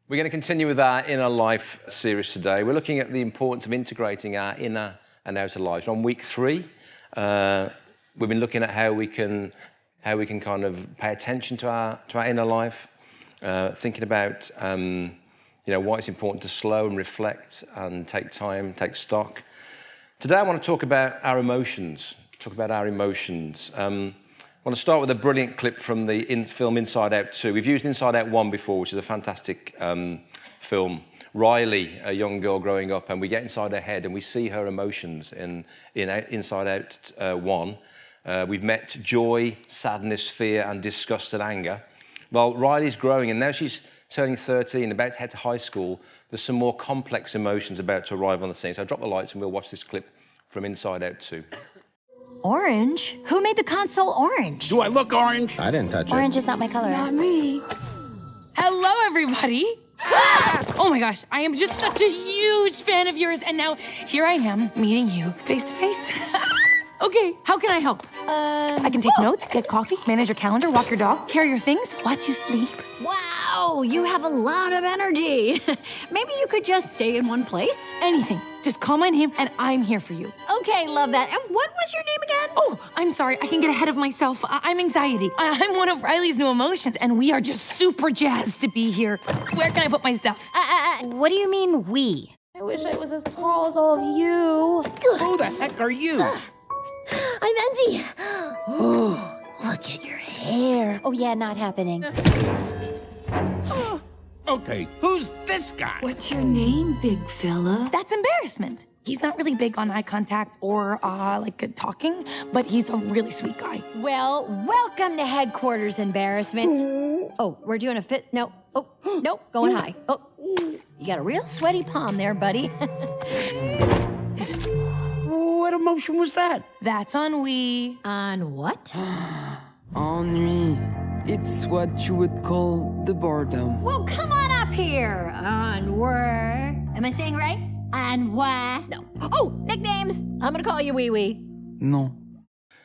We're going to continue with our inner life series today. We're looking at the importance of integrating our inner and outer lives. On week 3, we've been looking at how we can kind of pay attention to our inner life, thinking about why it's important to slow and reflect and take time, take stock. Today I want to talk about our emotions. I want to start with a brilliant clip from the film Inside Out 2. We've used Inside Out 1 before, which is a fantastic film. Riley, a young girl growing up, and we get inside her head and we see her emotions in Inside Out 1. We've met joy, sadness, fear, and disgust and anger. Well, Riley's growing, and now she's turning 13, about to head to high school. There's some more complex emotions about to arrive on the scene. So I'll drop the lights and we'll watch this clip from Inside Out 2. Orange? Who made the console orange? Do I look orange? I didn't touch it. Orange is not my color. Not me. Hello, everybody. Oh my gosh, I am just such a huge fan of yours, and now here I am meeting you face to face. Okay, how can I help? I can take notes, get coffee, manage your calendar, walk your dog, carry your things, watch you sleep. Wow, you have a lot of energy. Maybe you could just stay in one place? Anything. Just call my name, and I'm here for you. Okay, love that. And what was your name again? Oh, I'm sorry. I can get ahead of myself. I'm anxiety. I'm one of Riley's new emotions, and we are just super jazzed to be here. Where can I put my stuff? What do you mean, we? I wish I was as tall as all of you. Who the heck are you? I'm Envy. Oh, look at your hair. Oh, yeah, not happening. Okay, who's this guy? What's your name, big fella? That's embarrassment. He's not really big on eye contact or talking, but he's a really sweet guy. Well, welcome to headquarters, embarrassment. Oh, we're doing a fit. No. Oh, nope, going high. Oh, you got a real sweaty palm there, buddy. What emotion was that? That's ennui. On what? Ennui. It's what you would call the boredom. Well, come on up here. Onward. Am I saying right? Onward. No. Oh, nicknames. I'm gonna call you Wee Wee. No.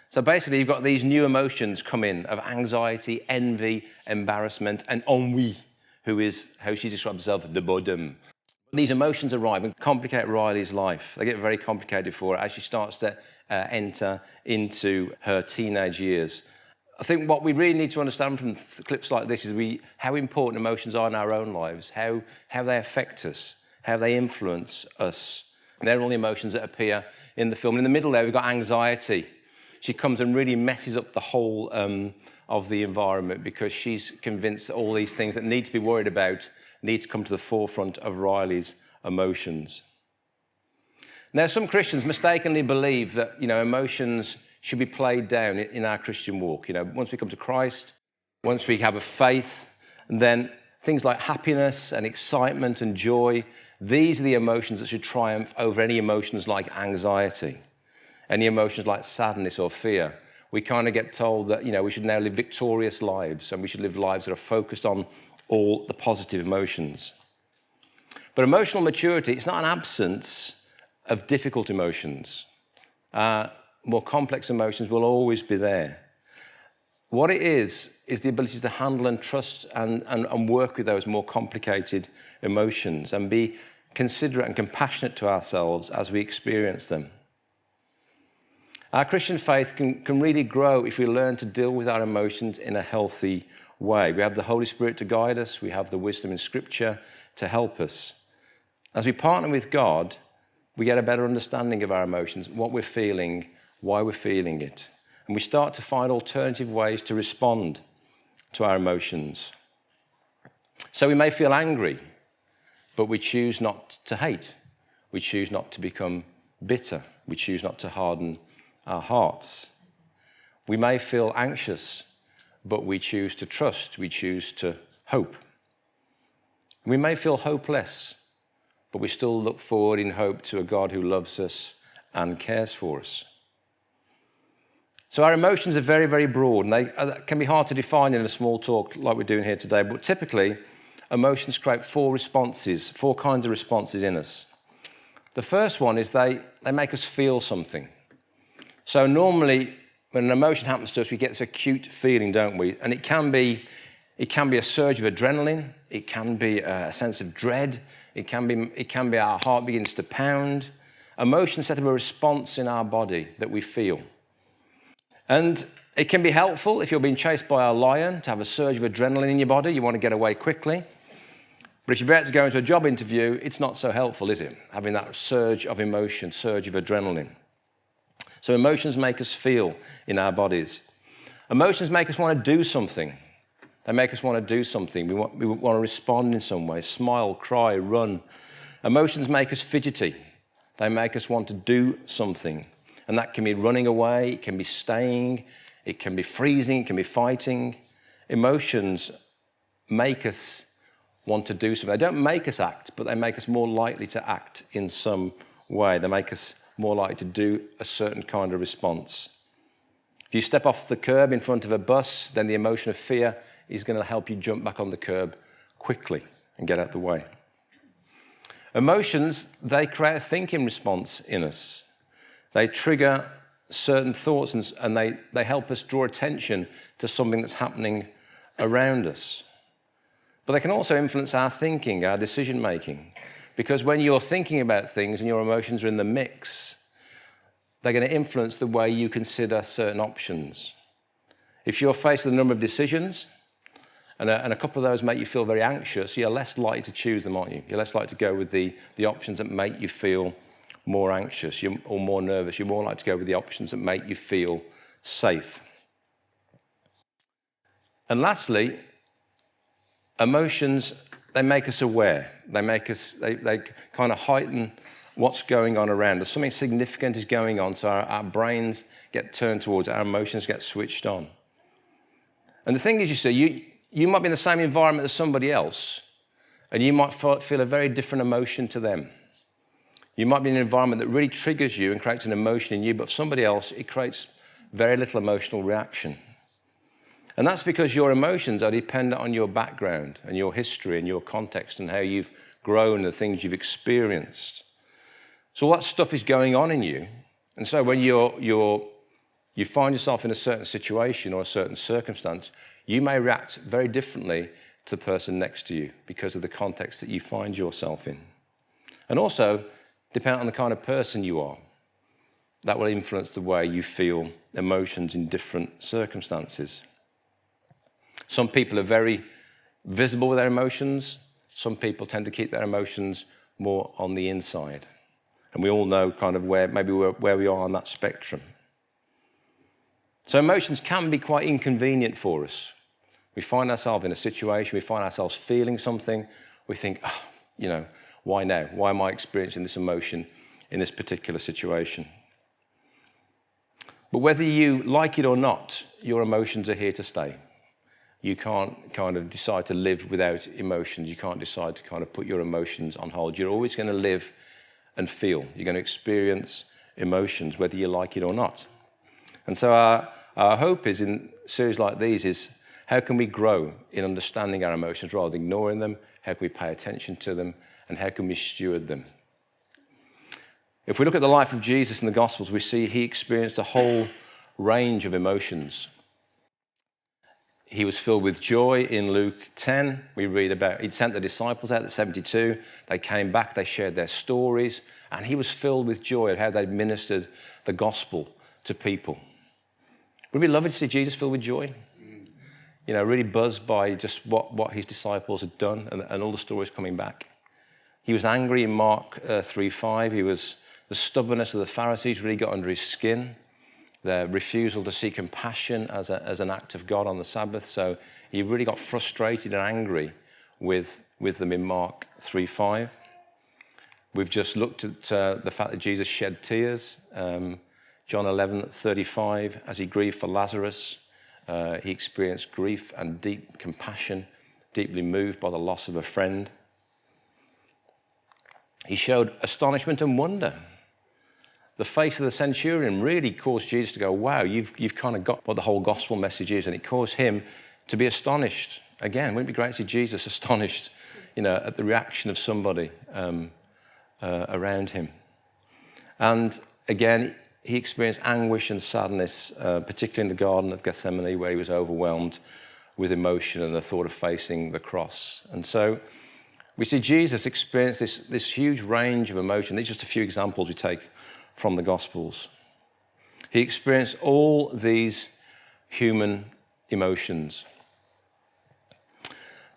So basically, you've got these new emotions come in of anxiety, envy, embarrassment, and ennui, who is, how she describes herself, the boredom. These emotions arrive and complicate Riley's life. They get very complicated for her as she starts to enter into her teenage years. I think what we really need to understand from clips like this is how important emotions are in our own lives, how they affect us, how they influence us. They're all the emotions that appear in the film. In the middle there, we've got anxiety. She comes and really messes up the whole of the environment because she's convinced that all these things that need to be worried about need to come to the forefront of Riley's emotions. Now, some Christians mistakenly believe that, emotions should be played down in our Christian walk. Once we come to Christ, once we have a faith, and then things like happiness and excitement and joy, these are the emotions that should triumph over any emotions like anxiety, any emotions like sadness or fear. We kind of get told that, we should now live victorious lives and we should live lives that are focused on all the positive emotions. But emotional maturity, it's not an absence of difficult emotions. More complex emotions will always be there. What it is the ability to handle and trust and work with those more complicated emotions and be considerate and compassionate to ourselves as we experience them. Our Christian faith can really grow if we learn to deal with our emotions in a healthy way. We have the Holy Spirit to guide us. We have the wisdom in Scripture to help us. As we partner with God, we get a better understanding of our emotions, what we're feeling, why we're feeling it. And we start to find alternative ways to respond to our emotions. So we may feel angry, but we choose not to hate. We choose not to become bitter. We choose not to harden our hearts. We may feel anxious, but we choose to trust. We choose to hope. We may feel hopeless, but we still look forward in hope to a God who loves us and cares for us. So our emotions are very, very broad, and they can be hard to define in a small talk like we're doing here today, but typically emotions create four kinds of responses in us. The first one is they make us feel something. So normally when an emotion happens to us, we get this acute feeling, don't we? And it can be a surge of adrenaline, It can be a sense of dread. It can be our heart begins to pound. Emotions set up a response in our body that we feel. And it can be helpful if you're being chased by a lion to have a surge of adrenaline in your body. You want to get away quickly. But if you're about to go into a job interview, it's not so helpful, is it? Having that surge of emotion, surge of adrenaline. So emotions make us feel in our bodies. Emotions make us want to do something. They make us want to do something. We want to respond in some way, smile, cry, run. Emotions make us fidgety. They make us want to do something. And that can be running away, it can be staying, it can be freezing, it can be fighting. Emotions make us want to do something. They don't make us act, but they make us more likely to act in some way. They make us more likely to do a certain kind of response. If you step off the curb in front of a bus, then the emotion of fear is going to help you jump back on the curb quickly and get out of the way. Emotions, they create a thinking response in us. They trigger certain thoughts and they help us draw attention to something that's happening around us. But they can also influence our thinking, our decision making. Because when you're thinking about things and your emotions are in the mix, they're going to influence the way you consider certain options. If you're faced with a number of decisions, and a couple of those make you feel very anxious, you're less likely to choose them, aren't you? You're less likely to go with the options that make you feel more anxious or more nervous. You're more likely to go with the options that make you feel safe. And lastly, emotions, they make us aware. They kind of heighten what's going on around us. Something significant is going on, so our brains get turned towards it, our emotions get switched on. And the thing is, you see, you might be in the same environment as somebody else, and you might feel a very different emotion to them. You might be in an environment that really triggers you and creates an emotion in you, but for somebody else, it creates very little emotional reaction. And that's because your emotions are dependent on your background and your history and your context and how you've grown and the things you've experienced. So all that stuff is going on in you. And so when you find yourself in a certain situation or a certain circumstance, you may react very differently to the person next to you because of the context that you find yourself in. And also, depending on the kind of person you are, that will influence the way you feel emotions in different circumstances. Some people are very visible with their emotions. Some people tend to keep their emotions more on the inside. And we all know kind of where we are on that spectrum. So emotions can be quite inconvenient for us. We find ourselves in a situation, we find ourselves feeling something, we think, why now? Why am I experiencing this emotion in this particular situation? But whether you like it or not, your emotions are here to stay. You can't kind of decide to live without emotions. You can't decide to kind of put your emotions on hold. You're always going to live and feel. You're going to experience emotions, whether you like it or not. And so our hope is in series like these is how can we grow in understanding our emotions rather than ignoring them? How can we pay attention to them? And how can we steward them? If we look at the life of Jesus in the Gospels, we see he experienced a whole range of emotions. He was filled with joy in Luke 10. We read about, he'd sent the disciples out, the 72. They came back, they shared their stories, and he was filled with joy at how they'd ministered the gospel to people. Would it be lovely to see Jesus filled with joy? Really buzzed by just what his disciples had done and all the stories coming back. He was angry in Mark 3:5. The stubbornness of the Pharisees really got under his skin. Their refusal to see compassion as an act of God on the Sabbath. So he really got frustrated and angry with them in Mark 3:5. We've just looked at the fact that Jesus shed tears. John 11:35, as he grieved for Lazarus, he experienced grief and deep compassion, deeply moved by the loss of a friend. He showed astonishment and wonder. The face of the centurion really caused Jesus to go, wow, you've kind of got what the whole gospel message is, and it caused him to be astonished. Again, wouldn't it be great to see Jesus astonished, at the reaction of somebody around him? And again, he experienced anguish and sadness, particularly in the Garden of Gethsemane, where he was overwhelmed with emotion and the thought of facing the cross. And so we see Jesus experience this huge range of emotion. These are just a few examples we take from the Gospels. He experienced all these human emotions.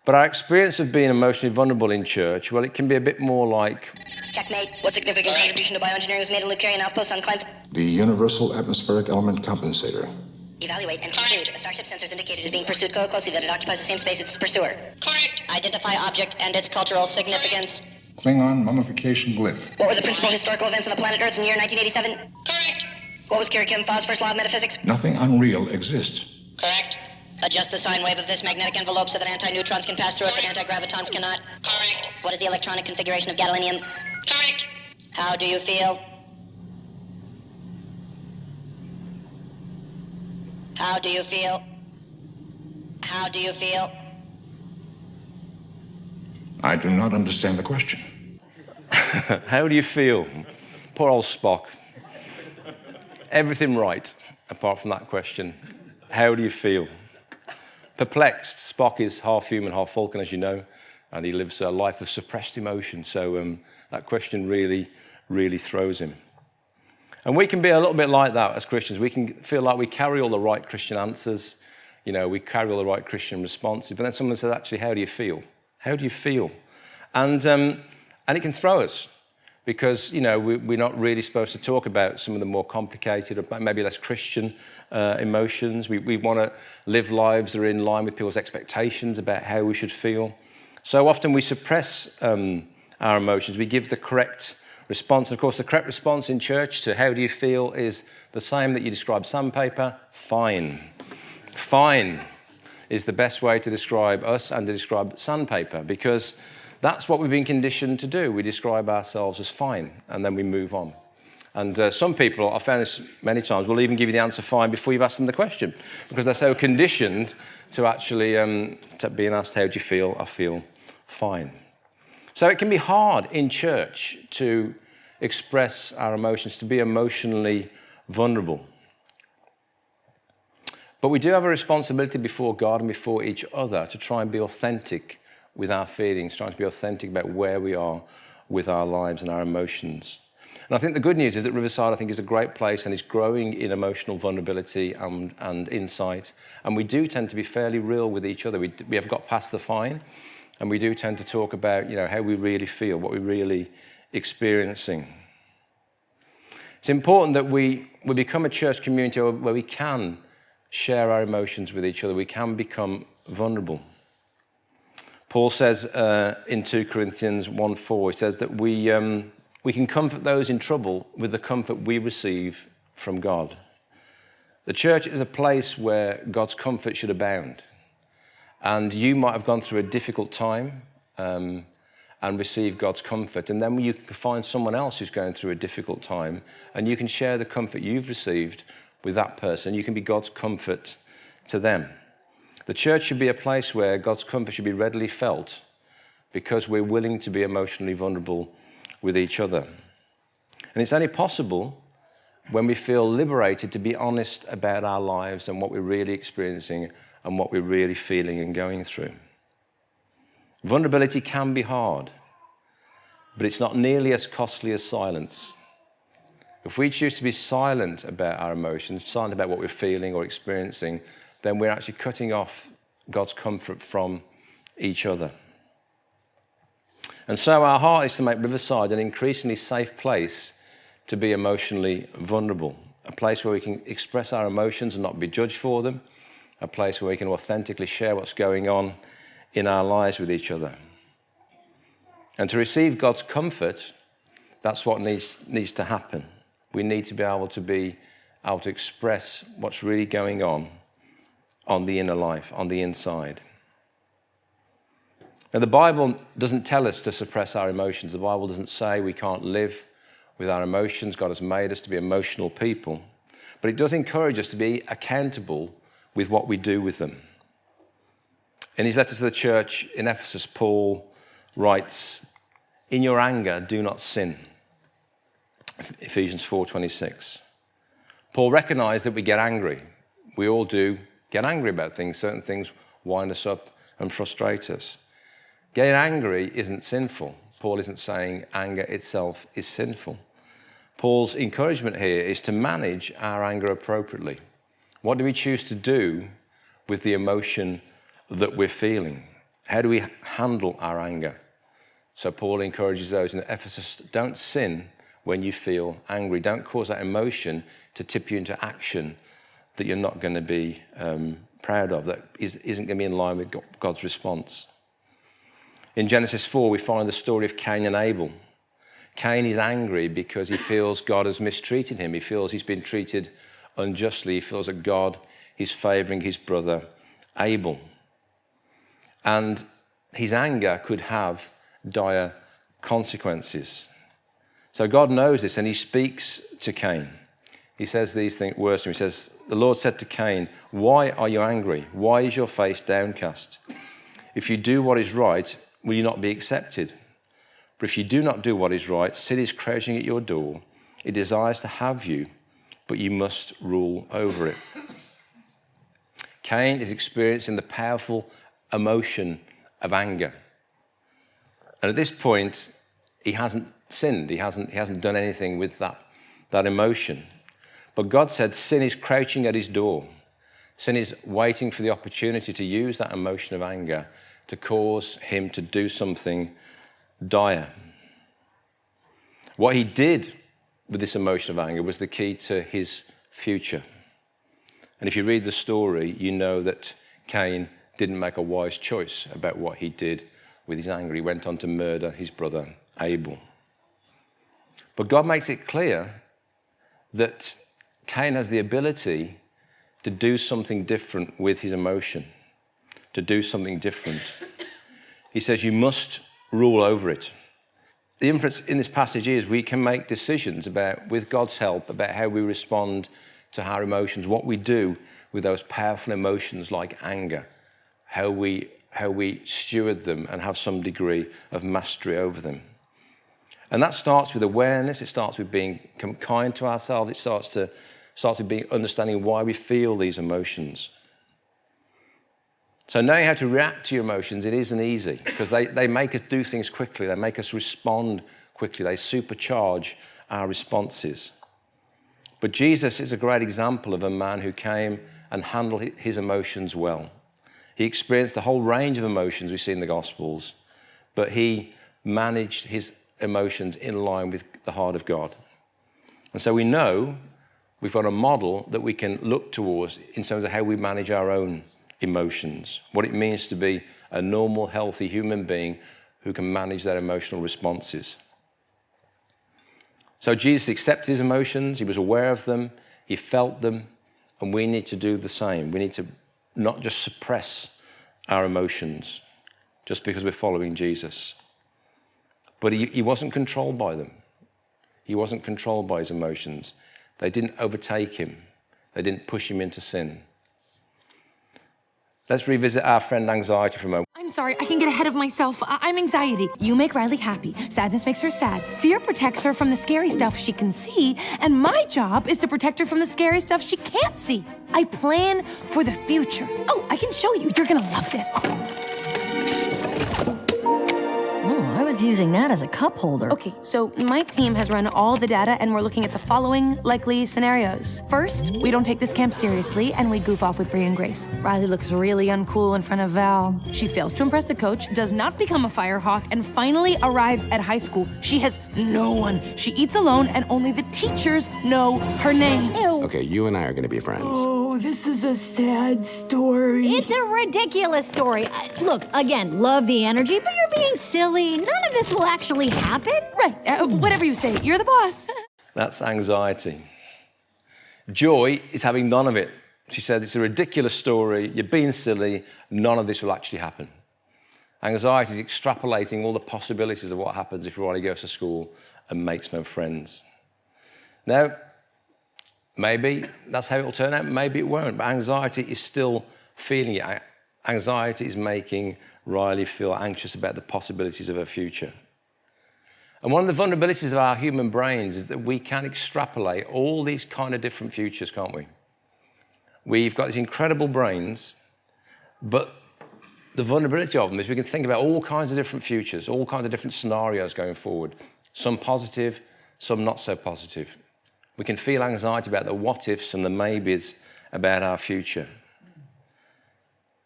But our experience of being emotionally vulnerable in church, well, it can be a bit more like... Checkmate. What significant contribution to bioengineering was made in Lucarian outposts on Cleanse? The universal atmospheric element compensator. Evaluate and conclude. A starship sensor is indicated as being pursued so closely that it occupies the same space as its pursuer. Correct. Identify object and its cultural significance. Klingon mummification glyph. What were the principal historical events on the planet Earth in the year 1987? Correct. What was Kira Kim Fa's first law of metaphysics? Nothing unreal exists. Correct. Adjust the sine wave of this magnetic envelope so that antineutrons can pass through it, but antigravitons cannot. Correct. What is the electronic configuration of gadolinium? Correct. How do you feel? How do you feel? How do you feel? I do not understand the question. How do you feel? Poor old Spock. Everything right, apart from that question. How do you feel? Perplexed. Spock is half human, half Vulcan, as you know, and he lives a life of suppressed emotion. So that question really, really throws him. And we can be a little bit like that as Christians. We can feel like we carry all the right Christian answers. You know, we carry all the right Christian responses. But then someone says, actually, how do you feel? How do you feel? And it can throw us because, you know, we're not really supposed to talk about some of the more complicated, maybe less Christian emotions. We want to live lives that are in line with people's expectations about how we should feel. So often we suppress our emotions. We give the correct response. And of course, the correct response in church to how do you feel is the same that you describe sandpaper, fine. Fine is the best way to describe us and to describe sandpaper, because that's what we've been conditioned to do. We describe ourselves as fine, and then we move on. And some people, I've found this many times, will even give you the answer fine before you've asked them the question, because they're so conditioned to actually to being asked, how do you feel? I feel fine. So it can be hard in church to express our emotions, to be emotionally vulnerable. But we do have a responsibility before God and before each other to try and be authentic with our feelings, trying to be authentic about where we are with our lives and our emotions. And I think the good news is that Riverside, I think, is a great place and is growing in emotional vulnerability and insight. And we do tend to be fairly real with each other. We have got past the fine, and we do tend to talk about, you know, how we really feel, what we're really experiencing. It's important that we become a church community where we can share our emotions with each other. We can become vulnerable. Paul says in 2 Corinthians 1:4, he says that we can comfort those in trouble with the comfort we receive from God. The church is a place where God's comfort should abound. And you might have gone through a difficult time and receive God's comfort. And then you can find someone else who's going through a difficult time, and you can share the comfort you've received with that person. You can be God's comfort to them. The church should be a place where God's comfort should be readily felt because we're willing to be emotionally vulnerable with each other. And it's only possible when we feel liberated to be honest about our lives and what we're really experiencing and what we're really feeling and going through. Vulnerability can be hard, but it's not nearly as costly as silence. If we choose to be silent about our emotions, silent about what we're feeling or experiencing, then we're actually cutting off God's comfort from each other. And so our heart is to make Riverside an increasingly safe place to be emotionally vulnerable, a place where we can express our emotions and not be judged for them, a place where we can authentically share what's going on in our lives with each other. And to receive God's comfort, that's what needs to happen. We need to be able to express what's really going on the inner life, on the inside. Now, the Bible doesn't tell us to suppress our emotions. The Bible doesn't say we can't live with our emotions. God has made us to be emotional people. But it does encourage us to be accountable with what we do with them. In his letter to the church in Ephesus, Paul writes, "In your anger, do not sin." Ephesians 4:26. Paul recognized that we get angry. We all do get angry about things. Certain things wind us up and frustrate us. Getting angry isn't sinful. Paul isn't saying anger itself is sinful. Paul's encouragement here is to manage our anger appropriately. What do we choose to do with the emotion that we're feeling? How do we handle our anger? So Paul encourages those in Ephesus, don't sin when you feel angry. Don't cause that emotion to tip you into action that you're not going to be proud of, that isn't going to be in line with God's response. In Genesis 4, we find the story of Cain and Abel. Cain is angry because he feels God has mistreated him. He feels he's been treated unjustly. He feels that God is favoring his brother Abel. And his anger could have dire consequences. So God knows this, and he speaks to Cain. He says these words to him. He says, the Lord said to Cain, why are you angry? Why is your face downcast? If you do what is right, will you not be accepted? But if you do not do what is right, sin is crouching at your door. It desires to have you, but you must rule over it. Cain is experiencing the powerful emotion of anger. And at this point, he hasn't sinned. He hasn't done anything with that emotion. But God said sin is crouching at his door. Sin is waiting for the opportunity to use that emotion of anger to cause him to do something dire. What he did with this emotion of anger was the key to his future. And if you read the story, you know that Cain didn't make a wise choice about what he did with his anger. He went on to murder his brother Abel. But God makes it clear that Cain has the ability to do something different with his emotion, to do something different. He says, you must rule over it. The inference in this passage is we can make decisions about, with God's help, about how we respond to our emotions, what we do with those powerful emotions like anger, how we steward them and have some degree of mastery over them. And that starts with awareness. It starts with being kind to ourselves. It starts with understanding why we feel these emotions. So knowing how to react to your emotions, it isn't easy because they make us do things quickly. They make us respond quickly. They supercharge our responses. But Jesus is a great example of a man who came and handled his emotions well. He experienced the whole range of emotions we see in the Gospels, but he managed his emotions in line with the heart of God. And so we know we've got a model that we can look towards in terms of how we manage our own emotions, what it means to be a normal, healthy human being who can manage their emotional responses. So Jesus accepted his emotions, he was aware of them, he felt them, and we need to do the same. We need to not just suppress our emotions just because we're following Jesus. But he wasn't controlled by them. He wasn't controlled by his emotions. They didn't overtake him. They didn't push him into sin. Let's revisit our friend anxiety for a moment. I'm sorry, I can get ahead of myself. I'm anxiety. You make Riley happy. Sadness makes her sad. Fear protects her from the scary stuff she can see, and my job is to protect her from the scary stuff she can't see. I plan for the future. Oh, I can show you. You're gonna love this. I was using that as a cup holder. Okay, so my team has run all the data and we're looking at the following likely scenarios. First, we don't take this camp seriously and we goof off with Bree and Grace. Riley looks really uncool in front of Val. She fails to impress the coach, does not become a firehawk, and finally arrives at high school. She has no one. She eats alone and only the teachers know her name. Ew. Okay, you and I are gonna be friends. Oh, this is a sad story. It's a ridiculous story. Look, again, love the energy, but you're being silly. None of this will actually happen. Right, whatever you say. You're the boss. That's anxiety. Joy is having none of it. She says, it's a ridiculous story. You're being silly. None of this will actually happen. Anxiety is extrapolating all the possibilities of what happens if Riley goes to school and makes no friends. Now, maybe that's how it will turn out. Maybe it won't. But anxiety is still feeling it. Anxiety is making Riley feel anxious about the possibilities of her future. And one of the vulnerabilities of our human brains is that we can extrapolate all these kind of different futures, can't we? We've got these incredible brains, but the vulnerability of them is we can think about all kinds of different futures, all kinds of different scenarios going forward. Some positive, some not so positive. We can feel anxiety about the what-ifs and the maybes about our future.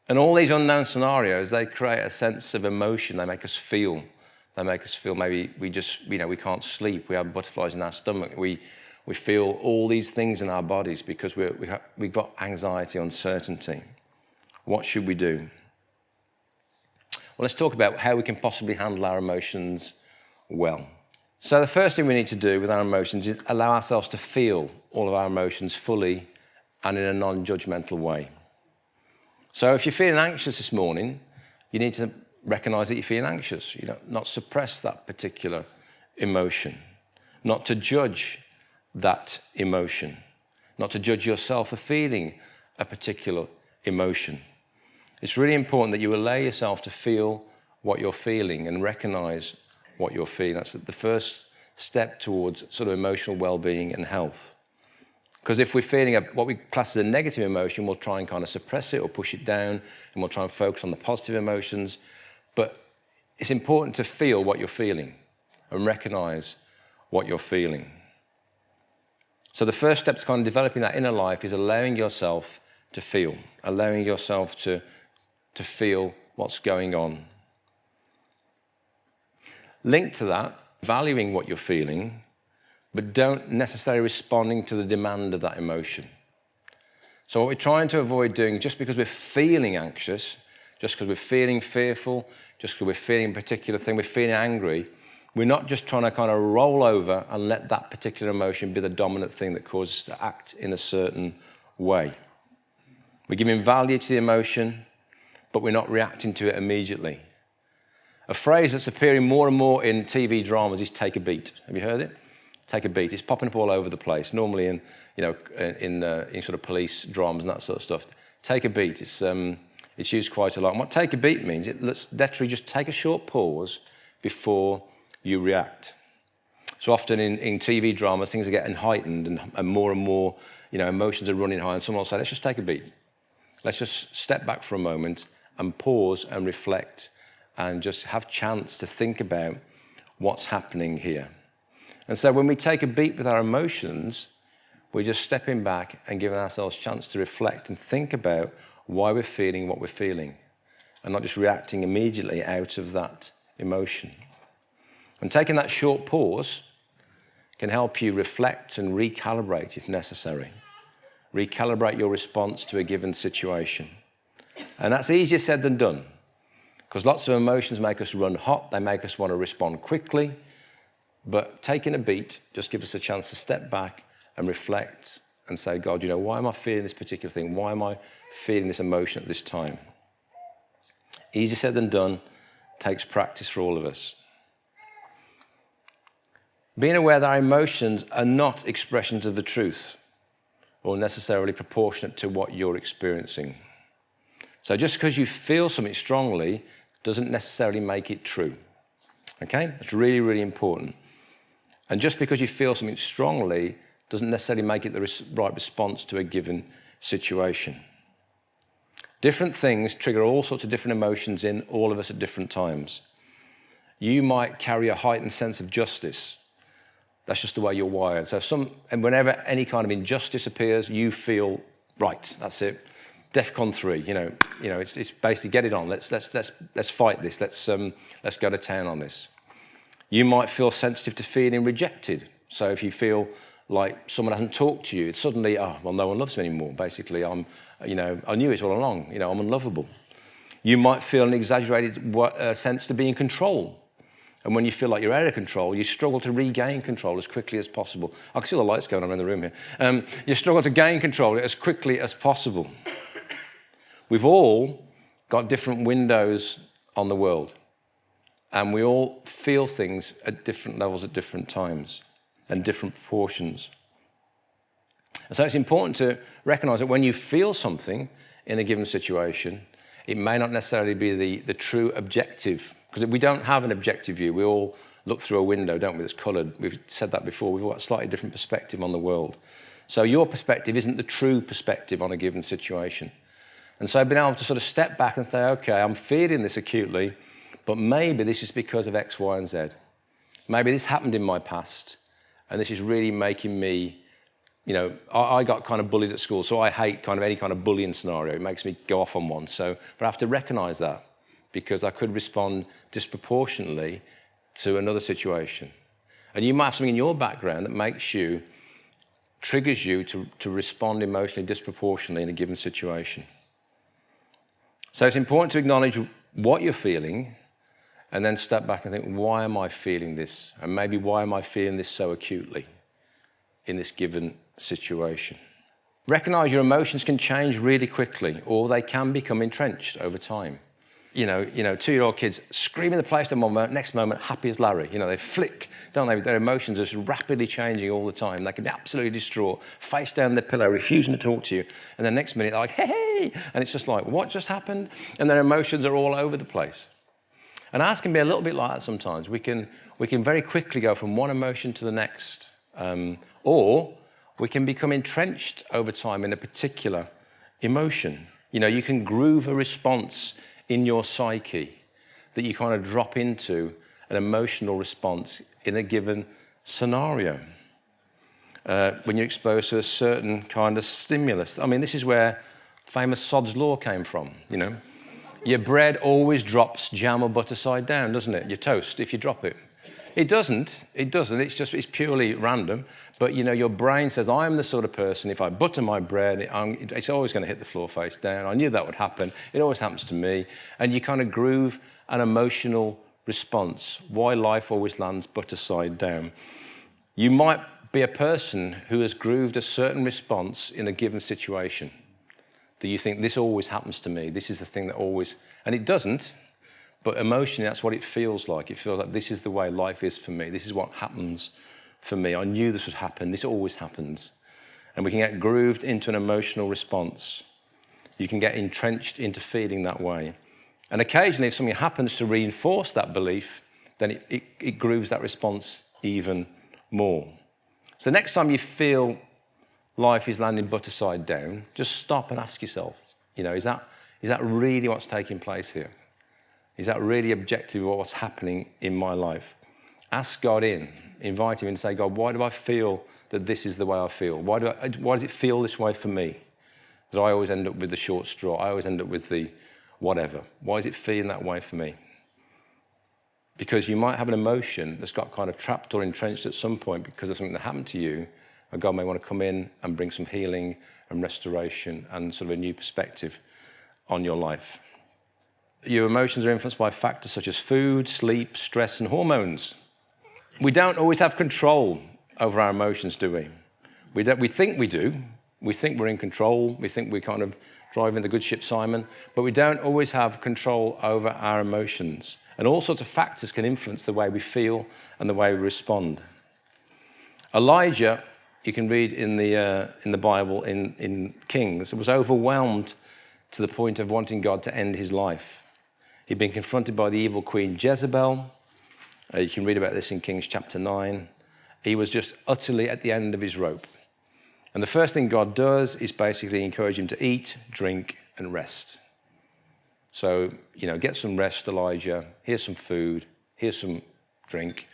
And all these unknown scenarios, they create a sense of emotion. They make us feel. They make us feel maybe we just, we can't sleep. We have butterflies in our stomach. We feel all these things in our bodies because we've got anxiety, uncertainty. What should we do? Well, let's talk about how we can possibly handle our emotions well. So the first thing we need to do with our emotions is allow ourselves to feel all of our emotions fully and in a non-judgmental way. So if you're feeling anxious this morning, you need to recognize that you're feeling anxious. Not suppress that particular emotion, not to judge that emotion, not to judge yourself for feeling a particular emotion. It's really important that you allow yourself to feel what you're feeling and recognize what you're feeling. That's the first step towards sort of emotional well-being and health. Because if we're feeling what we class as a negative emotion, we'll try and kind of suppress it or push it down, and we'll try and focus on the positive emotions. But it's important to feel what you're feeling and recognize what you're feeling. So the first step to kind of developing that inner life is allowing yourself to feel, allowing yourself to feel what's going on. Linked to that, valuing what you're feeling, but don't necessarily responding to the demand of that emotion. So what we're trying to avoid doing, just because we're feeling anxious, just because we're feeling fearful, just because we're feeling a particular thing, we're feeling angry, we're not just trying to kind of roll over and let that particular emotion be the dominant thing that causes us to act in a certain way. We're giving value to the emotion, but we're not reacting to it immediately. A phrase that's appearing more and more in TV dramas is "take a beat." Have you heard it? Take a beat. It's popping up all over the place. Normally in sort of police dramas and that sort of stuff. Take a beat. It's used quite a lot. And what take a beat means, let's literally just take a short pause before you react. So often in TV dramas, things are getting heightened and more, emotions are running high, and someone will say, "Let's just take a beat. Let's just step back for a moment and pause and reflect and just have chance to think about what's happening here." And so when we take a beat with our emotions, we're just stepping back and giving ourselves a chance to reflect and think about why we're feeling what we're feeling and not just reacting immediately out of that emotion. And taking that short pause can help you reflect and recalibrate if necessary. Recalibrate your response to a given situation. And that's easier said than done, because lots of emotions make us run hot. They make us want to respond quickly. But taking a beat just gives us a chance to step back and reflect and say, "God, why am I feeling this particular thing? Why am I feeling this emotion at this time?" Easier said than done. Takes practice for all of us. Being aware that our emotions are not expressions of the truth or necessarily proportionate to what you're experiencing. So just because you feel something strongly doesn't necessarily make it true. Okay? It's really, really important. And just because you feel something strongly doesn't necessarily make it the right response to a given situation. Different things trigger all sorts of different emotions in all of us at different times. You might carry a heightened sense of justice. That's just the way you're wired. And whenever any kind of injustice appears, you feel, right, that's it. DEFCON 3, it's basically get it on. Let's fight this. Let's go to town on this. You might feel sensitive to feeling rejected. So if you feel like someone hasn't talked to you, it's suddenly, no one loves me anymore. Basically, I knew it all along. I'm unlovable. You might feel an exaggerated sense to be in control. And when you feel like you're out of control, you struggle to regain control as quickly as possible. I can see all the lights going on in the room here. You struggle to gain control as quickly as possible. We've all got different windows on the world. And we all feel things at different levels at different times and different proportions. And so it's important to recognize that when you feel something in a given situation, it may not necessarily be the true objective, because we don't have an objective view. We all look through a window, don't we, that's colored. We've said that before. We've got a slightly different perspective on the world. So your perspective isn't the true perspective on a given situation. And so being able to sort of step back and say, okay, I'm feeling this acutely, but maybe this is because of X, Y, and Z. Maybe this happened in my past, and this is really making me, I got kind of bullied at school, so I hate kind of any kind of bullying scenario. It makes me go off on one. But I have to recognize that, because I could respond disproportionately to another situation. And you might have something in your background that triggers you to respond emotionally disproportionately in a given situation. So it's important to acknowledge what you're feeling and then step back and think, why am I feeling this? And maybe why am I feeling this so acutely in this given situation? Recognize your emotions can change really quickly, or they can become entrenched over time. 2-year-old kids screaming the place at one moment, next moment, happy as Larry. They flick, don't they? Their emotions are just rapidly changing all the time. They can be absolutely distraught, face down their pillow, refusing to talk to you. And the next minute, they're like, hey! And it's just like, what just happened? And their emotions are all over the place. And ours can be a little bit like that sometimes. We can very quickly go from one emotion to the next. Or we can become entrenched over time in a particular emotion. You can groove a response in your psyche that you kind of drop into an emotional response in a given scenario. When you're exposed to a certain kind of stimulus. I mean, this is where famous Sod's Law came from, Your bread always drops jam or butter side down, doesn't it? Your toast, if you drop it. It doesn't, it's purely random. But your brain says, I'm the sort of person, if I butter my bread, it's always going to hit the floor face down. I knew that would happen. It always happens to me. And you kind of groove an emotional response. Why life always lands butter side down. You might be a person who has grooved a certain response in a given situation. That you think, this always happens to me. This is the thing that always, and it doesn't. But emotionally, that's what it feels like. It feels like this is the way life is for me. This is what happens for me. I knew this would happen. This always happens. And we can get grooved into an emotional response. You can get entrenched into feeling that way. And occasionally, if something happens to reinforce that belief, then it grooves that response even more. So next time you feel life is landing butter side down, just stop and ask yourself, is that really what's taking place here? Is that really objective of what's happening in my life? Ask God in, invite him and say, God, why do I feel that this is the way I feel? Why does it feel this way for me? That I always end up with the short straw. I always end up with the whatever. Why is it feeling that way for me? Because you might have an emotion that's got kind of trapped or entrenched at some point because of something that happened to you, and God may want to come in and bring some healing and restoration and sort of a new perspective on your life. Your emotions are influenced by factors such as food, sleep, stress, and hormones. We don't always have control over our emotions, do we? We think we do. We think we're in control. We think we're kind of driving the good ship, Simon. But we don't always have control over our emotions. And all sorts of factors can influence the way we feel and the way we respond. Elijah, you can read in the Bible, in Kings, was overwhelmed to the point of wanting God to end his life. He'd been confronted by the evil queen Jezebel. You can read about this in Kings chapter 9. He was just utterly at the end of his rope. And the first thing God does is basically encourage him to eat, drink, and rest. So, get some rest, Elijah. Here's some food. Here's some drink.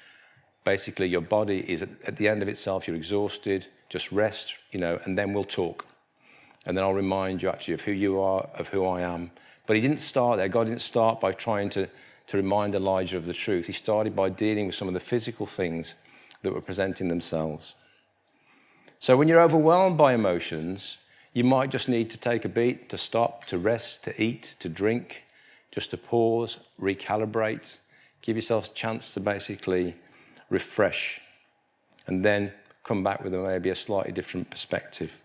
Basically, your body is at the end of itself. You're exhausted. Just rest, and then we'll talk. And then I'll remind you actually of who you are, of who I am. But he didn't start there. God didn't start by trying to remind Elijah of the truth. He started by dealing with some of the physical things that were presenting themselves. So when you're overwhelmed by emotions, you might just need to take a beat, to stop, to rest, to eat, to drink, just to pause, recalibrate, give yourself a chance to basically refresh, and then come back with maybe a slightly different perspective.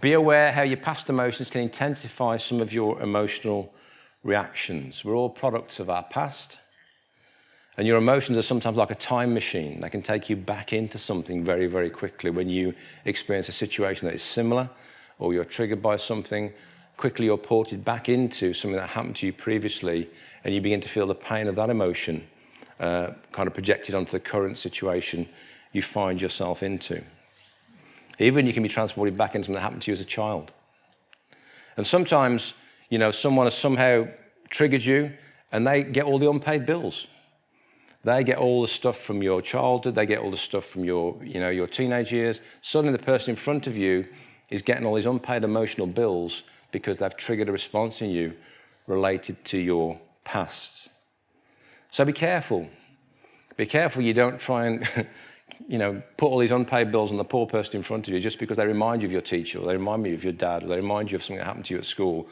Be aware how your past emotions can intensify some of your emotional reactions. We're all products of our past. And your emotions are sometimes like a time machine. They can take you back into something very, very quickly. When you experience a situation that is similar, or you're triggered by something, quickly you're ported back into something that happened to you previously, and you begin to feel the pain of that emotion kind of projected onto the current situation you find yourself into. Even you can be transported back into something that happened to you as a child. And sometimes, You know, someone has somehow triggered you and they get all the unpaid bills. They get all the stuff from your childhood, they get all the stuff from your teenage years. Suddenly the person in front of you is getting all these unpaid emotional bills because they've triggered a response in you related to your past. So be careful. Be careful you don't try and put all these unpaid bills on the poor person in front of you just because they remind you of your teacher, or they remind you of your dad, or they remind you of something that happened to you at school.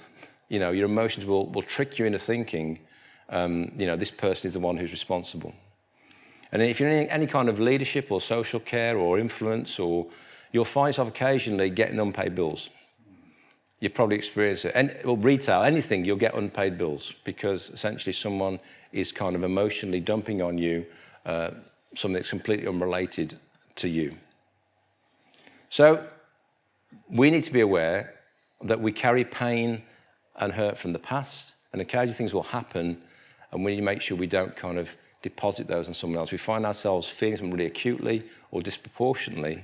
You know, your emotions will trick you into thinking, this person is the one who's responsible. And if you're in any kind of leadership or social care or influence, or you'll find yourself occasionally getting unpaid bills. You've probably experienced it. Or retail, anything, you'll get unpaid bills because essentially someone is kind of emotionally dumping on you something that's completely unrelated to you. So we need to be aware that we carry pain and hurt from the past, and occasionally things will happen, and we need to make sure we don't kind of deposit those on someone else. We find ourselves feeling something really acutely or disproportionately,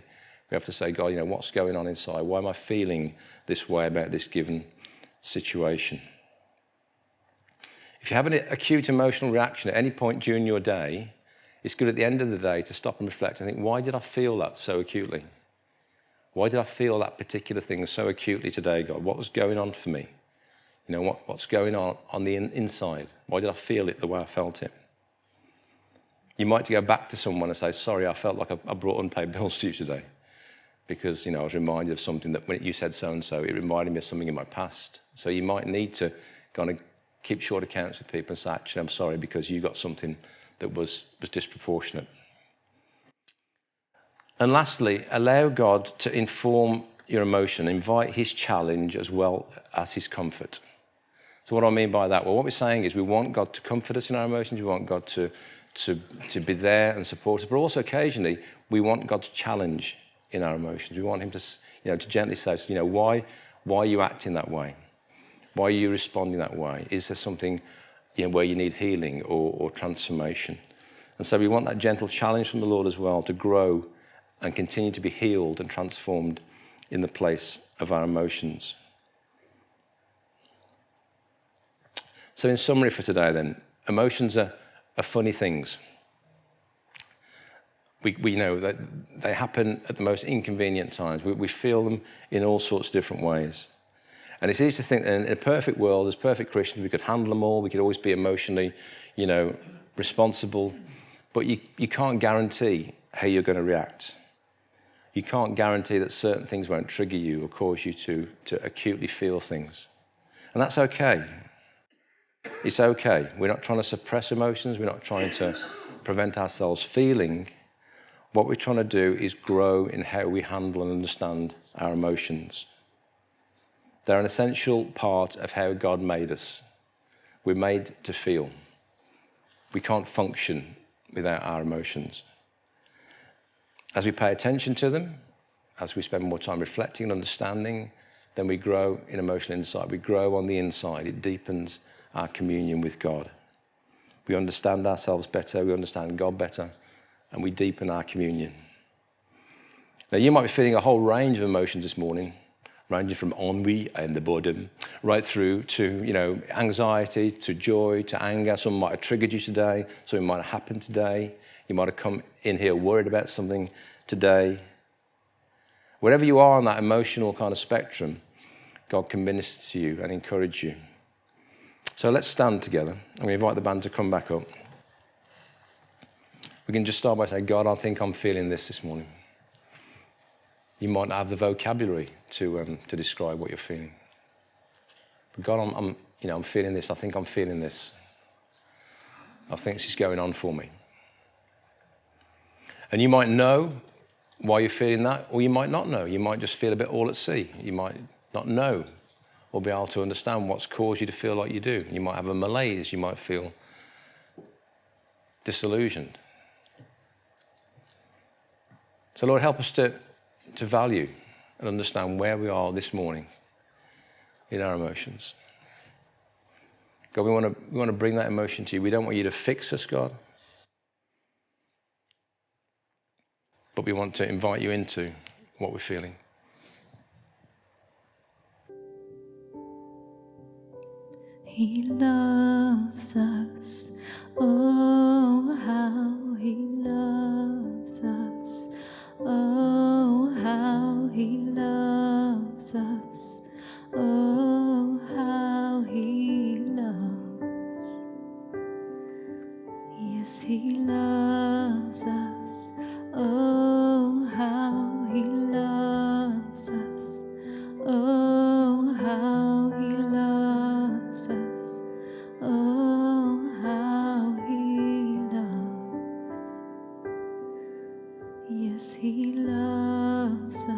we have to say, God, what's going on inside? Why am I feeling this way about this given situation? If you have an acute emotional reaction at any point during your day, it's good at the end of the day to stop and reflect and think, why did I feel that so acutely? Why did I feel that particular thing so acutely today, God? What was going on for me? What's going on the inside? Why did I feel it the way I felt it? You might go back to someone and say, sorry, I felt like I brought unpaid bills to you today because, I was reminded of something that when you said so-and-so, it reminded me of something in my past. So you might need to kind of keep short accounts with people and say, actually, I'm sorry because you got something that was disproportionate. And lastly, allow God to inform your emotion. Invite his challenge as well as his comfort. So what do I mean by that? Well, what we're saying is we want God to comfort us in our emotions. We want God to be there and support us. But also occasionally, we want God to challenge in our emotions. We want him to gently say, why are you acting that way? Why are you responding that way? Is there something where you need healing or transformation? And so we want that gentle challenge from the Lord as well to grow and continue to be healed and transformed in the place of our emotions. So in summary for today then, emotions are funny things. We know that they happen at the most inconvenient times. We feel them in all sorts of different ways. And it's easy to think that in a perfect world, as perfect Christians, we could handle them all. We could always be emotionally, responsible. But you can't guarantee how you're going to react. You can't guarantee that certain things won't trigger you or cause you to acutely feel things. And that's okay. It's okay. We're not trying to suppress emotions. We're not trying to prevent ourselves feeling. What we're trying to do is grow in how we handle and understand our emotions. They're an essential part of how God made us. We're made to feel. We can't function without our emotions. As we pay attention to them, as we spend more time reflecting and understanding, then we grow in emotional insight. We grow on the inside. It deepens our communion with God. We understand ourselves better, we understand God better, and we deepen our communion. Now, you might be feeling a whole range of emotions this morning, ranging from ennui and the boredom, right through to, anxiety, to joy, to anger. Something might have triggered you today. Something might have happened today. You might have come in here worried about something today. Wherever you are on that emotional kind of spectrum, God can minister to you and encourage you. So let's stand together. I'm going to invite the band to come back up. We can just start by saying, God, I think I'm feeling this morning. You might not have the vocabulary to describe what you're feeling. But God, I'm feeling this. I think I'm feeling this. I think this is going on for me. And you might know why you're feeling that, or you might not know. You might just feel a bit all at sea. You might not know or be able to understand what's caused you to feel like you do. You might have a malaise. You might feel disillusioned. So Lord, help us to value and understand where we are this morning in our emotions. God, we want to bring that emotion to you. We don't want you to fix us, God. But we want to invite you into what we're feeling. He loves us. Oh, how he loves us. Oh, how he loves us. Oh, how he loves. Yes, he loves us. Oh, how he loves us. Oh, how he loves us. Oh, how he loves. Yes, he loves us.